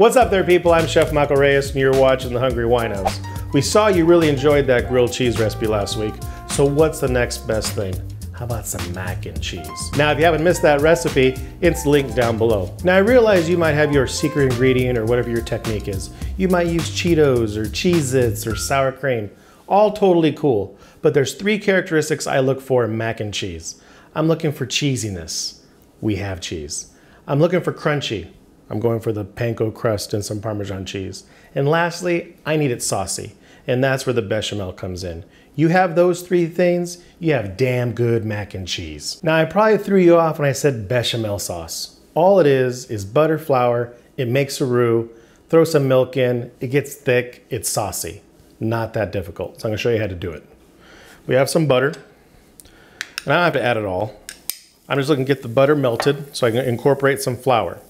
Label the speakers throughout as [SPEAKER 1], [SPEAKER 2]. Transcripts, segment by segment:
[SPEAKER 1] What's up there, people? I'm Chef Macaroni and you're watching The Hungry Winos. We saw you really enjoyed that grilled cheese recipe last week, so what's the next best thing? How about some mac and cheese? Now, if you haven't missed that recipe, it's linked down below. Now, I realize you might have your secret ingredient or whatever your technique is. You might use Cheetos or Cheez-Its or sour cream. All totally cool, but there's three characteristics I look for in mac and cheese. I'm looking for cheesiness. We have cheese. I'm looking for crunchy. I'm going for the panko crust and some Parmesan cheese. And lastly, I need it saucy. And that's where the bechamel comes in. You have those three things, you have damn good mac and cheese. Now, I probably threw you off when I said bechamel sauce. All it is butter, flour, it makes a roux, throw some milk in, it gets thick, it's saucy. Not that difficult. So I'm gonna show you how to do it. We have some butter, and I don't have to add it all. I'm just looking to get the butter melted so I can incorporate some flour.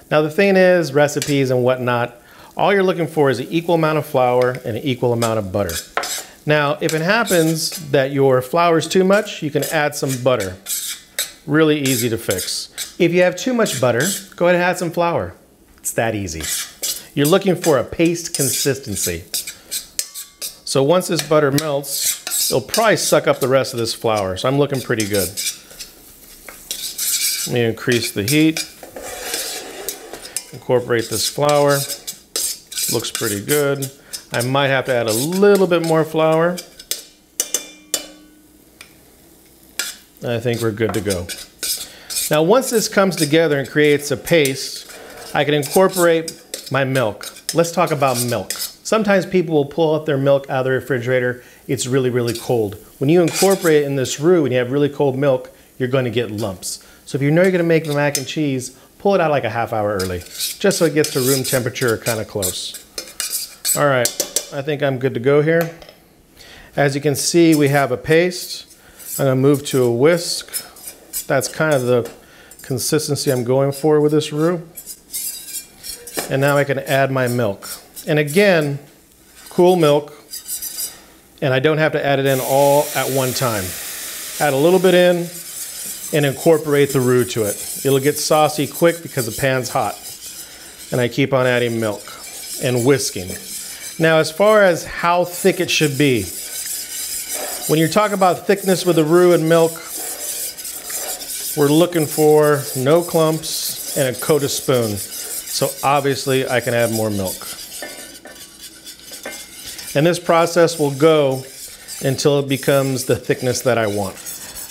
[SPEAKER 1] Now the thing is, recipes and whatnot, all you're looking for is an equal amount of flour and an equal amount of butter. Now, if it happens that your flour is too much, you can add some butter. Really easy to fix. If you have too much butter, go ahead and add some flour. It's that easy. You're looking for a paste consistency. So once this butter melts, it'll probably suck up the rest of this flour. So I'm looking pretty good. Let me increase the heat. Incorporate this flour. Looks pretty good. I might have to add a little bit more flour. I think we're good to go. Now, once this comes together and creates a paste, I can incorporate my milk. Let's talk about milk. Sometimes people will pull out their milk out of the refrigerator. It's really, really cold. When you incorporate it in this roux and you have really cold milk, you're going to get lumps. So if you know you're going to make the mac and cheese, pull it out like a half hour early, just so it gets to room temperature or kind of close. All right, I think I'm good to go here. As you can see, we have a paste. I'm gonna move to a whisk. That's kind of the consistency I'm going for with this roux. And now I can add my milk. And again, cool milk, and I don't have to add it in all at one time. Add a little bit in and incorporate the roux to it. It'll get saucy quick because the pan's hot. And I keep on adding milk and whisking. Now, as far as how thick it should be, when you're talking about thickness with the roux and milk, we're looking for no clumps and a coat of spoon. So obviously I can add more milk. And this process will go until it becomes the thickness that I want.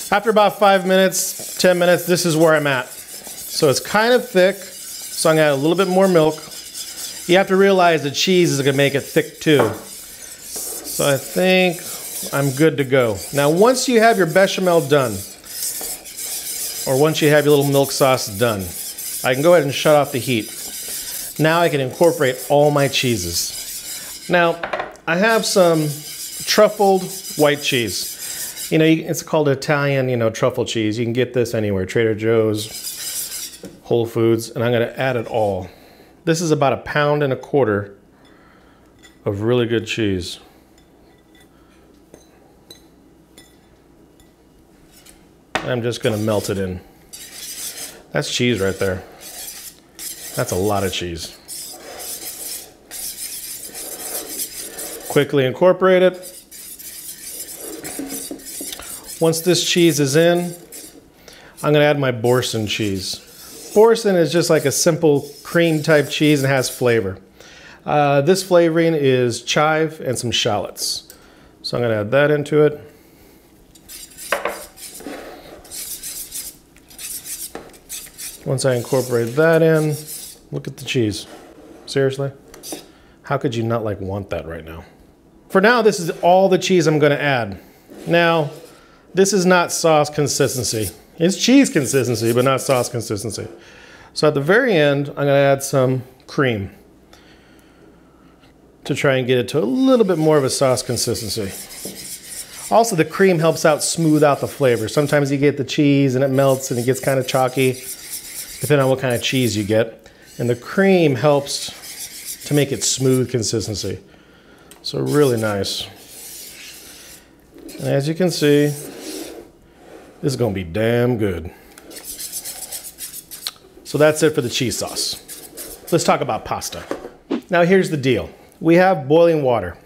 [SPEAKER 1] After about 5 minutes, 10 minutes, this is where I'm at. So it's kind of thick, so I'm gonna add a little bit more milk. You have to realize the cheese is gonna make it thick too. So I think I'm good to go. Now, once you have your bechamel done, or once you have your little milk sauce done, I can go ahead and shut off the heat. Now I can incorporate all my cheeses. Now, I have some truffled white cheese. You know, it's called Italian, truffle cheese. You can get this anywhere, Trader Joe's, Whole Foods, and I'm gonna add it all. This is about 1.25 pounds of really good cheese. I'm just gonna melt it in. That's cheese right there. That's a lot of cheese. Quickly incorporate it. Once this cheese is in, I'm gonna add my boursin cheese. Boursin is just like a simple cream type cheese and has flavor. This flavoring is chive and some shallots. So I'm gonna add that into it. Once I incorporate that in, look at the cheese. Seriously? How could you not want that right now? For now, this is all the cheese I'm gonna add. Now, this is not sauce consistency. It's cheese consistency, but not sauce consistency. So at the very end, I'm gonna add some cream to try and get it to a little bit more of a sauce consistency. Also, the cream helps out smooth out the flavor. Sometimes you get the cheese and it melts and it gets kind of chalky, depending on what kind of cheese you get. And the cream helps to make it smooth consistency. So really nice. And as you can see, this is gonna be damn good. So that's it for the cheese sauce. Let's talk about pasta. Now here's the deal. We have boiling water.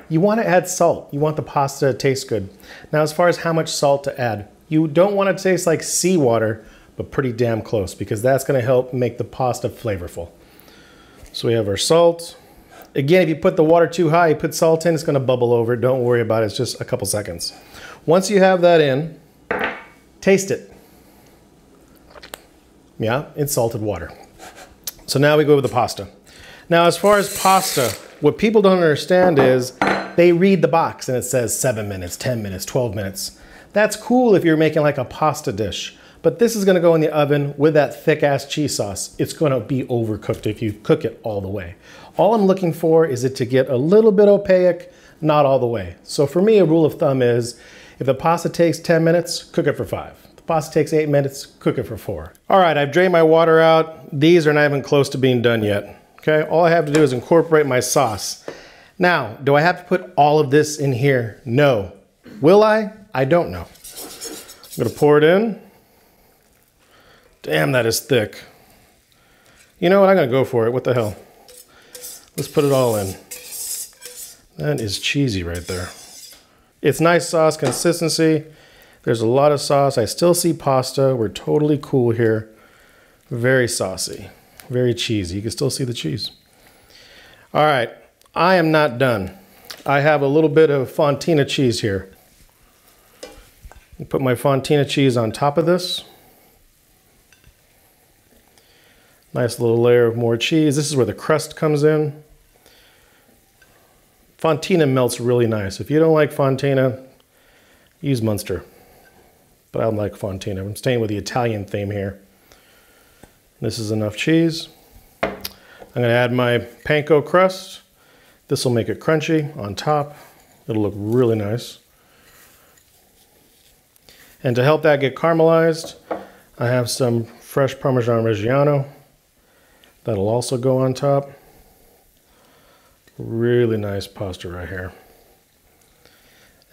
[SPEAKER 1] You want to add salt. You want the pasta to taste good. Now as far as how much salt to add, you don't want it to taste like seawater, but pretty damn close, because that's going to help make the pasta flavorful. So we have our salt. Again, if you put the water too high, you put salt in, it's going to bubble over. Don't worry about it. It's just a couple seconds. Once you have that in, taste it. Yeah, it's salted water. So now we go with the pasta. Now, as far as pasta, what people don't understand is they read the box and it says 7 minutes, 10 minutes, 12 minutes. That's cool if you're making like a pasta dish, but this is gonna go in the oven with that thick ass cheese sauce. It's gonna be overcooked if you cook it all the way. All I'm looking for is it to get a little bit opaque, not all the way. So for me, a rule of thumb is if the pasta takes 10 minutes, cook it for 5. If the pasta takes 8 minutes, cook it for 4. All right, I've drained my water out. These are not even close to being done yet. Okay, all I have to do is incorporate my sauce. Now, do I have to put all of this in here? No. Will I? I don't know. I'm gonna pour it in. Damn, that is thick. You know what, I'm gonna go for it. What the hell? Let's put it all in. That is cheesy right there. It's nice sauce consistency. There's a lot of sauce. I still see pasta. We're totally cool here. Very saucy. Very cheesy. You can still see the cheese. All right, I am not done. I have a little bit of fontina cheese here. Put my fontina cheese on top of this. Nice little layer of more cheese. This is where the crust comes in. Fontina melts really nice. If you don't like fontina, use Munster. But I like fontina. I'm staying with the Italian theme here. This is enough cheese. I'm gonna add my panko crust. This will make it crunchy on top. It'll look really nice. And to help that get caramelized, I have some fresh Parmesan Reggiano. That'll also go on top. Really nice pasta right here.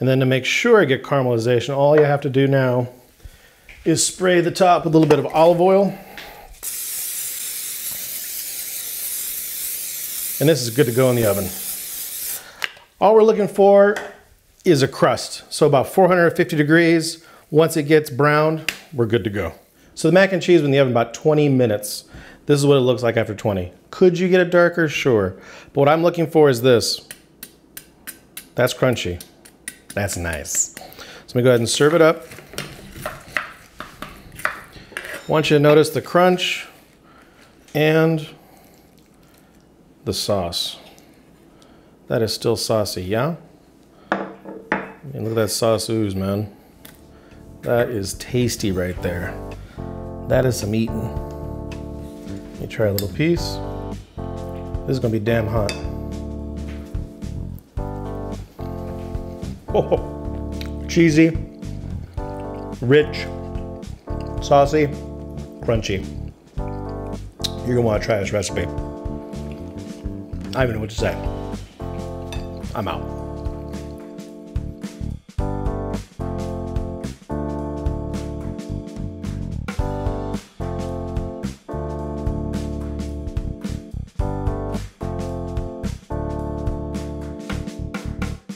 [SPEAKER 1] And then to make sure I get caramelization, all you have to do now is spray the top with a little bit of olive oil. And this is good to go in the oven. All we're looking for is a crust. So about 450 degrees. Once it gets browned, we're good to go. So the mac and cheese was in the oven about 20 minutes. This is what it looks like after 20. Could you get it darker? Sure. But what I'm looking for is this. That's crunchy. That's nice. So let me go ahead and serve it up. I want you to notice the crunch and the sauce. That is still saucy, yeah? And look at that sauce ooze, man. That is tasty right there. That is some eating. Let me try a little piece. This is gonna be damn hot. Oh, cheesy, rich, saucy, crunchy. You're gonna wanna try this recipe. I don't even know what to say. I'm out.